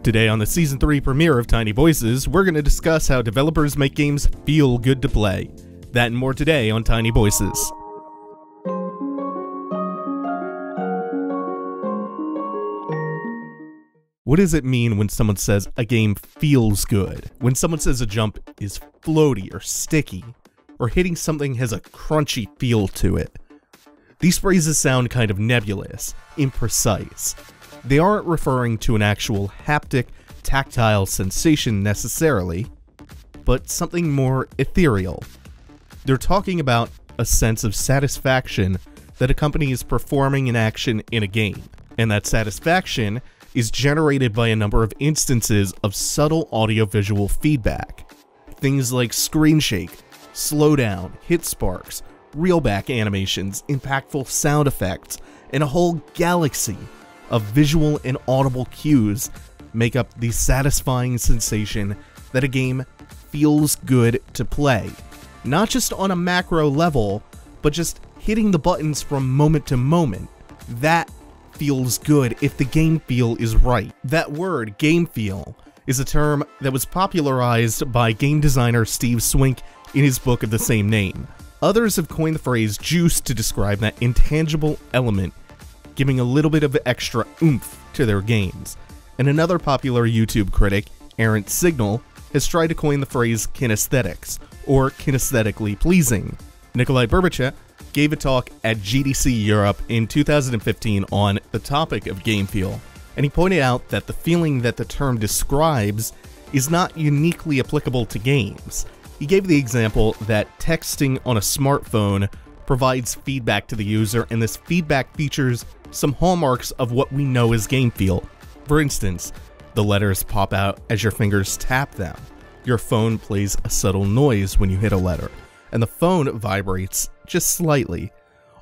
Today on the Season 3 premiere of Tiny Voices, we're going to discuss how developers make games feel good to play. That and more today on Tiny Voices. What does it mean when someone says a game feels good? When someone says a jump is floaty or sticky, or hitting something has a crunchy feel to it? These phrases sound kind of nebulous, imprecise. They aren't referring to an actual haptic, tactile sensation necessarily, but something more ethereal. They're talking about a sense of satisfaction that a company is performing an action in a game, and that satisfaction is generated by a number of instances of subtle audiovisual feedback. Things like screen shake, slowdown, hit sparks, reelback animations, impactful sound effects, and a whole galaxy of visual and audible cues make up the satisfying sensation that a game feels good to play. Not just on a macro level, but just hitting the buttons from moment to moment. That feels good if the game feel is right. That word, game feel, is a term that was popularized by game designer Steve Swink in his book of the same name. Others have coined the phrase juice to describe that intangible element, giving a little bit of extra oomph to their games. And another popular YouTube critic, Errant Signal, has tried to coin the phrase kinesthetics, or kinesthetically pleasing. Nikolai Berbachev gave a talk at GDC Europe in 2015 on the topic of game feel, and he pointed out that the feeling that the term describes is not uniquely applicable to games. He gave the example that texting on a smartphone provides feedback to the user, and this feedback features some hallmarks of what we know as game feel. For instance, the letters pop out as your fingers tap them. Your phone plays a subtle noise when you hit a letter, and the phone vibrates just slightly.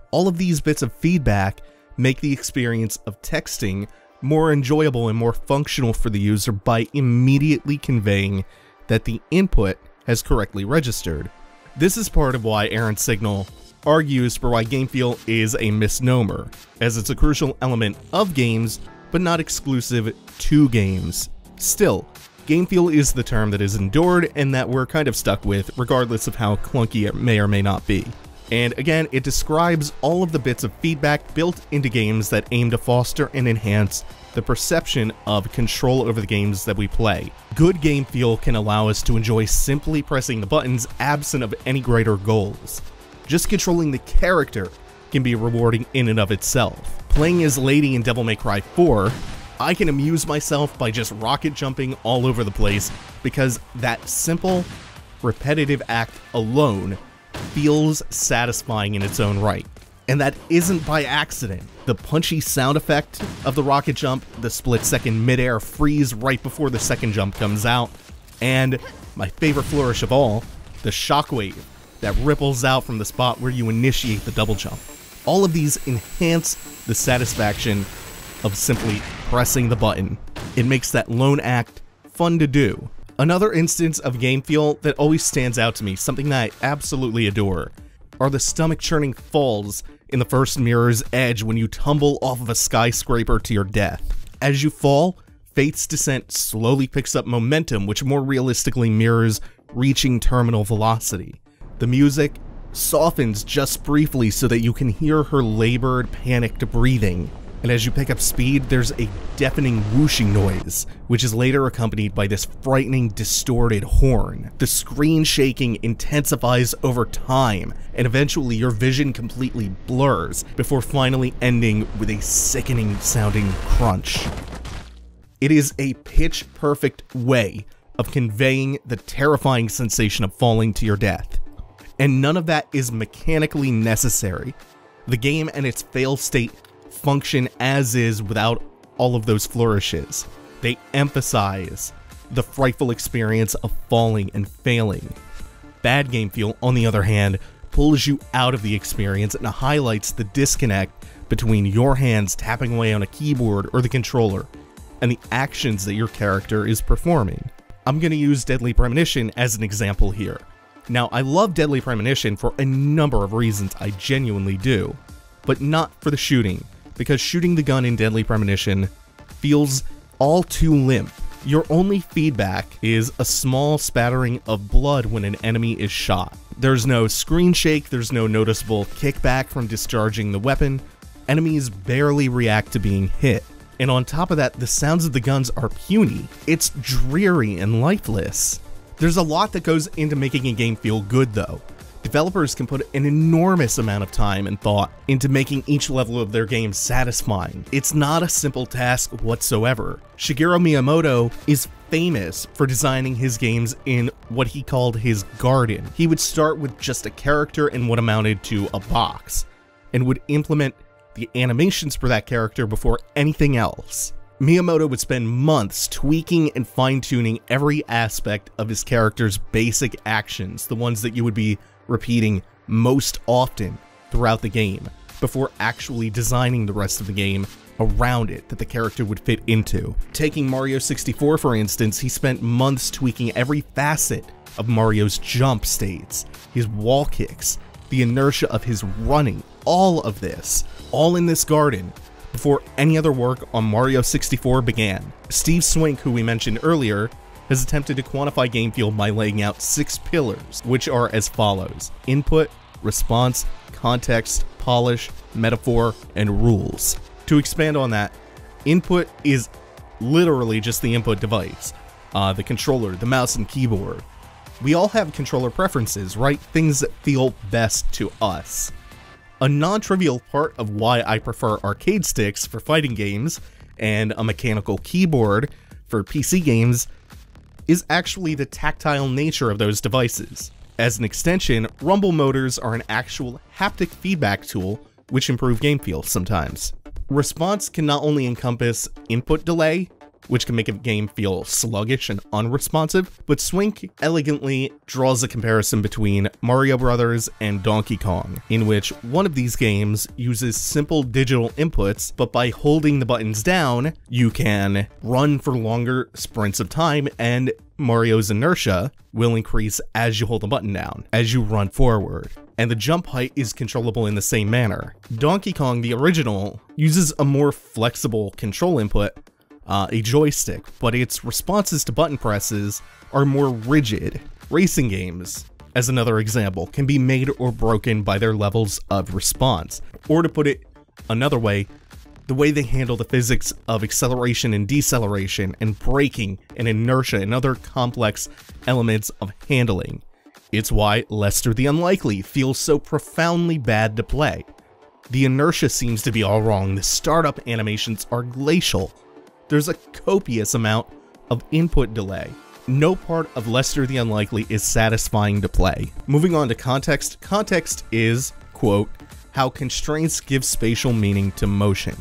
All of these bits of feedback make the experience of texting more enjoyable and more functional for the user by immediately conveying that the input has correctly registered. This is part of why Errant Signal argues for why game feel is a misnomer, as it's a crucial element of games, but not exclusive to games. Still, game feel is the term that is endured and that we're kind of stuck with, regardless of how clunky it may or may not be. And again, it describes all of the bits of feedback built into games that aim to foster and enhance the perception of control over the games that we play. Good game feel can allow us to enjoy simply pressing the buttons absent of any greater goals. Just controlling the character can be rewarding in and of itself. Playing as Lady in Devil May Cry 4, I can amuse myself by just rocket jumping all over the place because that simple, repetitive act alone feels satisfying in its own right. And that isn't by accident. The punchy sound effect of the rocket jump, the split-second midair freeze right before the second jump comes out, and my favorite flourish of all, the shockwave that ripples out from the spot where you initiate the double jump. All of these enhance the satisfaction of simply pressing the button. It makes that lone act fun to do. Another instance of game feel that always stands out to me, something that I absolutely adore, are the stomach-churning falls in the first Mirror's Edge when you tumble off of a skyscraper to your death. As you fall, Fate's descent slowly picks up momentum, which more realistically mirrors reaching terminal velocity. The music softens just briefly so that you can hear her labored, panicked breathing. And as you pick up speed, there's a deafening whooshing noise, which is later accompanied by this frightening, distorted horn. The screen shaking intensifies over time, and eventually your vision completely blurs, before finally ending with a sickening sounding crunch. It is a pitch-perfect way of conveying the terrifying sensation of falling to your death. And none of that is mechanically necessary. The game and its fail state function as is without all of those flourishes. They emphasize the frightful experience of falling and failing. Bad game feel, on the other hand, pulls you out of the experience and highlights the disconnect between your hands tapping away on a keyboard or the controller and the actions that your character is performing. I'm going to use Deadly Premonition as an example here. Now, I love Deadly Premonition for a number of reasons, I genuinely do, but not for the shooting, because shooting the gun in Deadly Premonition feels all too limp. Your only feedback is a small spattering of blood when an enemy is shot. There's no screen shake, there's no noticeable kickback from discharging the weapon. Enemies barely react to being hit. And on top of that, the sounds of the guns are puny. It's dreary and lifeless. There's a lot that goes into making a game feel good though. Developers can put an enormous amount of time and thought into making each level of their game satisfying. It's not a simple task whatsoever. Shigeru Miyamoto is famous for designing his games in what he called his garden. He would start with just a character and what amounted to a box, and would implement the animations for that character before anything else. Miyamoto would spend months tweaking and fine-tuning every aspect of his character's basic actions, the ones that you would be repeating most often throughout the game, before actually designing the rest of the game around it that the character would fit into. Taking Mario 64 for instance, he spent months tweaking every facet of Mario's jump states, his wall kicks, the inertia of his running, all of this, all in this garden, before any other work on Mario 64 began. Steve Swink, who we mentioned earlier, has attempted to quantify game feel by laying out 6 pillars, which are as follows: input, response, context, polish, metaphor, and rules. To expand on that, input is literally just the input device, the controller, the mouse and keyboard. We all have controller preferences, right? Things that feel best to us. A non-trivial part of why I prefer arcade sticks for fighting games and a mechanical keyboard for PC games is actually the tactile nature of those devices. As an extension, rumble motors are an actual haptic feedback tool which improve game feel sometimes. Response can not only encompass input delay, which can make a game feel sluggish and unresponsive, but Swink elegantly draws a comparison between Mario Bros. And Donkey Kong, in which one of these games uses simple digital inputs, but by holding the buttons down, you can run for longer sprints of time, and Mario's inertia will increase as you hold the button down, as you run forward. And the jump height is controllable in the same manner. Donkey Kong, the original, uses a more flexible control input, a joystick, but its responses to button presses are more rigid. Racing games, as another example, can be made or broken by their levels of response. Or to put it another way, the way they handle the physics of acceleration and deceleration and braking and inertia and other complex elements of handling. It's why Lester the Unlikely feels so profoundly bad to play. The inertia seems to be all wrong, the startup animations are glacial. There's a copious amount of input delay. No part of Lester the Unlikely is satisfying to play. Moving on to context. Context is, quote, how constraints give spatial meaning to motion.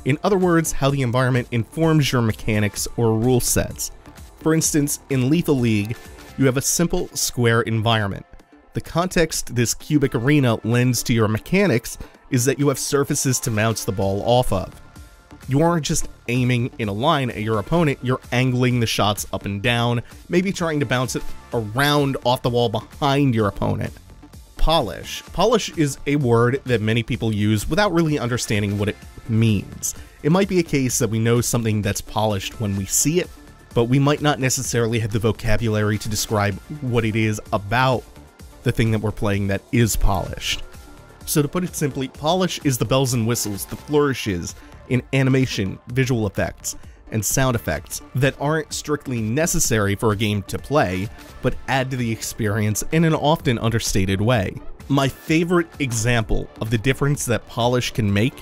In other words, how the environment informs your mechanics or rule sets. For instance, in Lethal League, you have a simple square environment. The context this cubic arena lends to your mechanics is that you have surfaces to bounce the ball off of. You aren't just aiming in a line at your opponent, you're angling the shots up and down, maybe trying to bounce it around off the wall behind your opponent. Polish. Polish is a word that many people use without really understanding what it means. It might be a case that we know something that's polished when we see it, but we might not necessarily have the vocabulary to describe what it is about the thing that we're playing that is polished. So to put it simply, polish is the bells and whistles, the flourishes in animation, visual effects, and sound effects that aren't strictly necessary for a game to play, but add to the experience in an often understated way. My favorite example of the difference that polish can make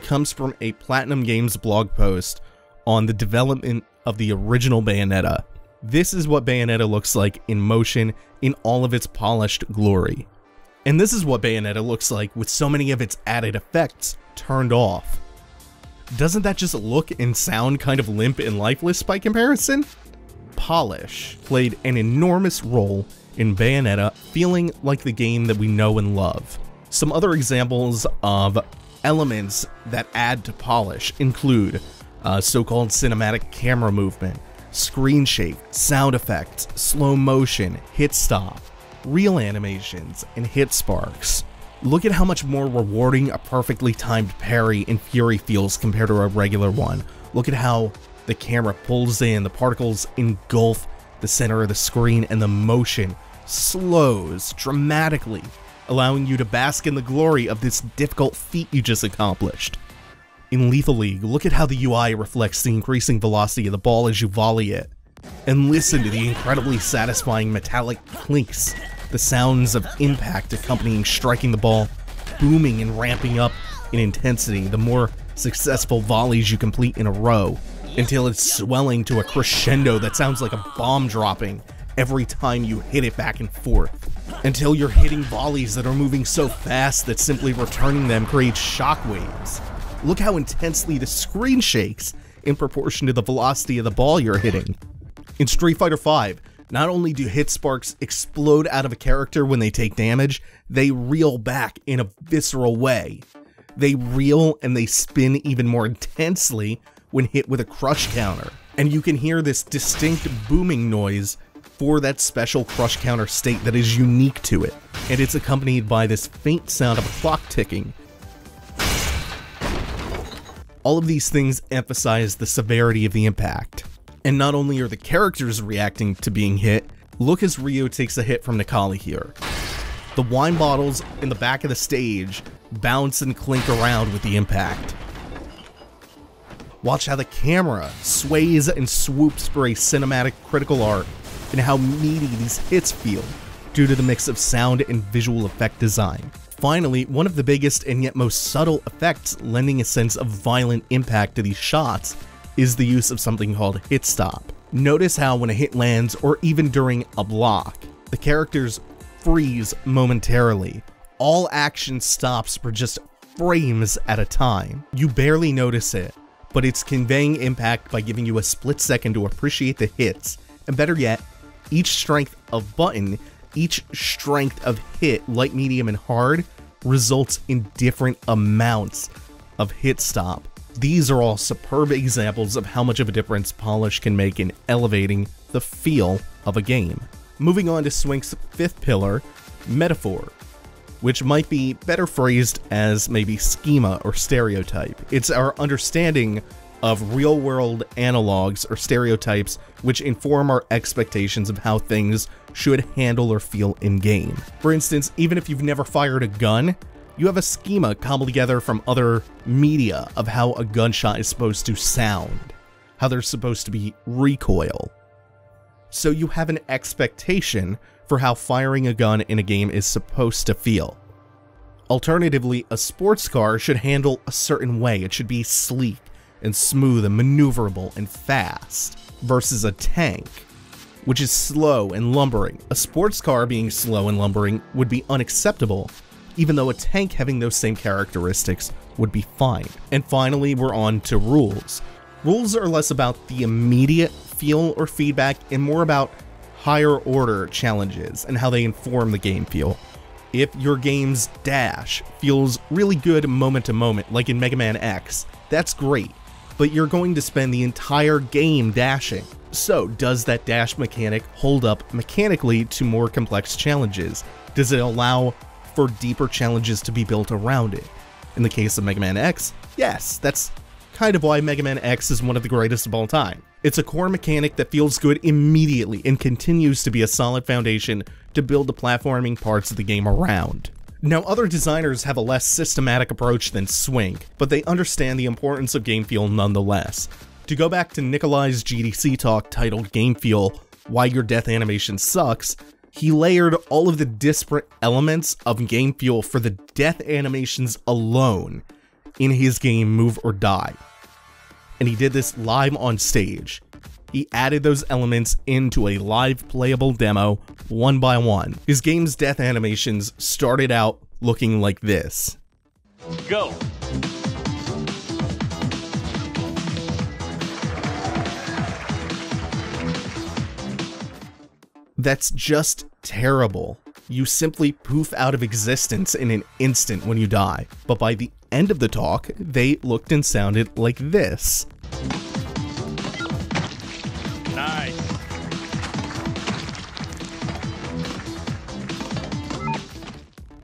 comes from a Platinum Games blog post on the development of the original Bayonetta. This is what Bayonetta looks like in motion in all of its polished glory. And this is what Bayonetta looks like with so many of its added effects turned off. Doesn't that just look and sound kind of limp and lifeless by comparison? Polish played an enormous role in Bayonetta feeling like the game that we know and love. Some other examples of elements that add to polish include so-called cinematic camera movement, screen shake, sound effects, slow motion, hit stop, real animations, and hit sparks. Look at how much more rewarding a perfectly timed parry in Furi feels compared to a regular one. Look at how The camera pulls in, the particles engulf the center of the screen, and the motion slows dramatically, allowing you to bask in the glory of this difficult feat you just accomplished. In Lethal League, look at how the UI reflects the increasing velocity of the ball as you volley it, and listen to the incredibly satisfying metallic clinks, the sounds of impact accompanying striking the ball, booming and ramping up in intensity the more successful volleys you complete in a row, until it's swelling to a crescendo that sounds like a bomb dropping every time you hit it back and forth, until you're hitting volleys that are moving so fast that simply returning them creates shockwaves. Look how intensely the screen shakes in proportion to the velocity of the ball you're hitting. In Street Fighter V, not only do hit sparks explode out of a character when they take damage, they reel back in a visceral way. They reel and they spin even more intensely when hit with a crush counter. And you can hear this distinct booming noise for that special crush counter state that is unique to it. And it's accompanied by this faint sound of a clock ticking. All of these things emphasize the severity of the impact. And not only are the characters reacting to being hit, look as Ryo takes a hit from Nikali here. The wine bottles in the back of the stage bounce and clink around with the impact. Watch how the camera sways and swoops for a cinematic critical art, and how meaty these hits feel due to the mix of sound and visual effect design. Finally, one of the biggest and yet most subtle effects lending a sense of violent impact to these shots is the use of something called hit stop. Notice how when a hit lands, or even during a block, the characters freeze momentarily. All action stops for just frames at a time. You barely notice it, but it's conveying impact by giving you a split second to appreciate the hits, and better yet, each strength of button, each strength of hit, light, medium, and hard, results in different amounts of hit stop. These are all superb examples of how much of a difference polish can make in elevating the feel of a game. Moving on to Swink's fifth pillar, metaphor, which might be better phrased as maybe schema or stereotype. It's our understanding of real-world analogs or stereotypes which inform our expectations of how things should handle or feel in-game. For instance, even if you've never fired a gun, you have a schema cobbled together from other media of how a gunshot is supposed to sound, how there's supposed to be recoil. So you have an expectation for how firing a gun in a game is supposed to feel. Alternatively, a sports car should handle a certain way. It should be sleek and smooth and maneuverable and fast, versus a tank, which is slow and lumbering. A sports car being slow and lumbering would be unacceptable, even though a tank having those same characteristics would be fine. And finally, we're on to rules. Rules are less about the immediate feel or feedback and more about higher order challenges and how they inform the game feel. If your game's dash feels really good moment to moment, like in Mega Man X, that's great, but you're going to spend the entire game dashing. So does that dash mechanic hold up mechanically to more complex challenges? Does it allow for deeper challenges to be built around it? In the case of Mega Man X, yes, that's kind of why Mega Man X is one of the greatest of all time. It's a core mechanic that feels good immediately and continues to be a solid foundation to build the platforming parts of the game around. Now, other designers have a less systematic approach than Swink, but they understand the importance of game feel nonetheless. To go back to Nikolai's GDC talk titled Game Feel, Why Your Death Animation Sucks, he layered all of the disparate elements of game feel for the death animations alone in his game Move or Die. And he did this live on stage. He added those elements into a live playable demo one by one. His game's death animations started out looking like this. Go! That's just terrible. You simply poof out of existence in an instant when you die. But by the end of the talk, they looked and sounded like this. Nice.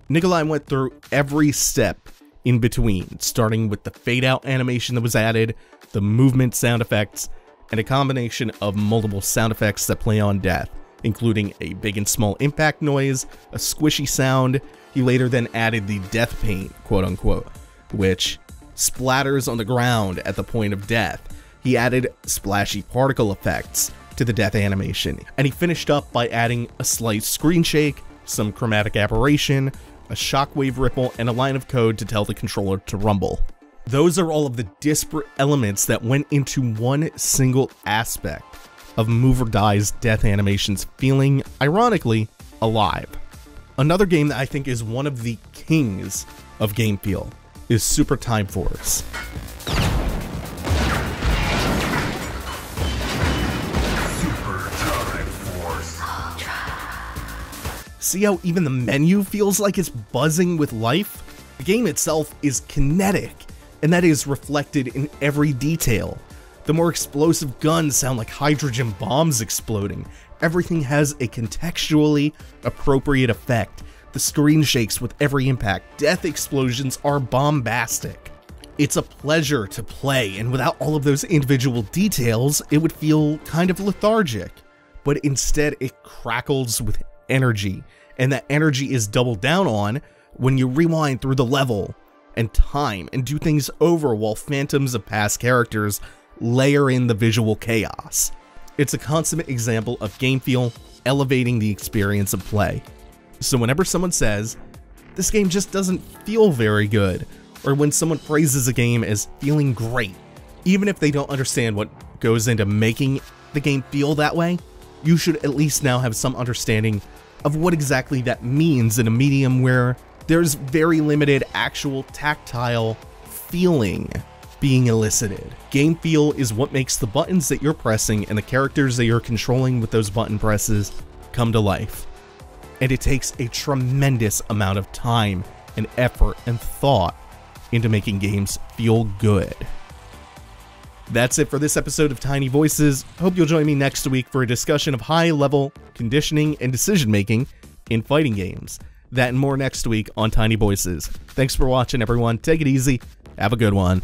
Nikolai went through every step in between, starting with the fade out animation that was added, the movement sound effects, and a combination of multiple sound effects that play on death, including a big and small impact noise, a squishy sound. He later then added the death paint, quote unquote, which splatters on the ground at the point of death. He added splashy particle effects to the death animation, and he finished up by adding a slight screen shake, some chromatic aberration, a shockwave ripple, and a line of code to tell the controller to rumble. Those are all of the disparate elements that went into one single aspect of Move or Die's death animations feeling, ironically, alive. Another game that I think is one of the kings of game feel is Super Time Force. See how even the menu feels like it's buzzing with life? The game itself is kinetic, and that is reflected in every detail. The more explosive guns sound like hydrogen bombs exploding. Everything has a contextually appropriate effect. The screen shakes with every impact. Death explosions are bombastic. It's a pleasure to play, and without all of those individual details, it would feel kind of lethargic. But instead, it crackles with energy, and that energy is doubled down on when you rewind through the level and time and do things over while phantoms of past characters layer in the visual chaos. It's a consummate example of game feel elevating the experience of play. So whenever someone says, this game just doesn't feel very good, or when someone praises a game as feeling great, even if they don't understand what goes into making the game feel that way, you should at least now have some understanding of what exactly that means in a medium where there's very limited actual tactile feeling being elicited. Game feel is what makes the buttons that you're pressing and the characters that you're controlling with those button presses come to life. And it takes a tremendous amount of time and effort and thought into making games feel good. That's it for this episode of Tiny Voices. Hope you'll join me next week for a discussion of high-level conditioning and decision-making in fighting games. That and more next week on Tiny Voices. Thanks for watching, everyone. Take it easy. Have a good one.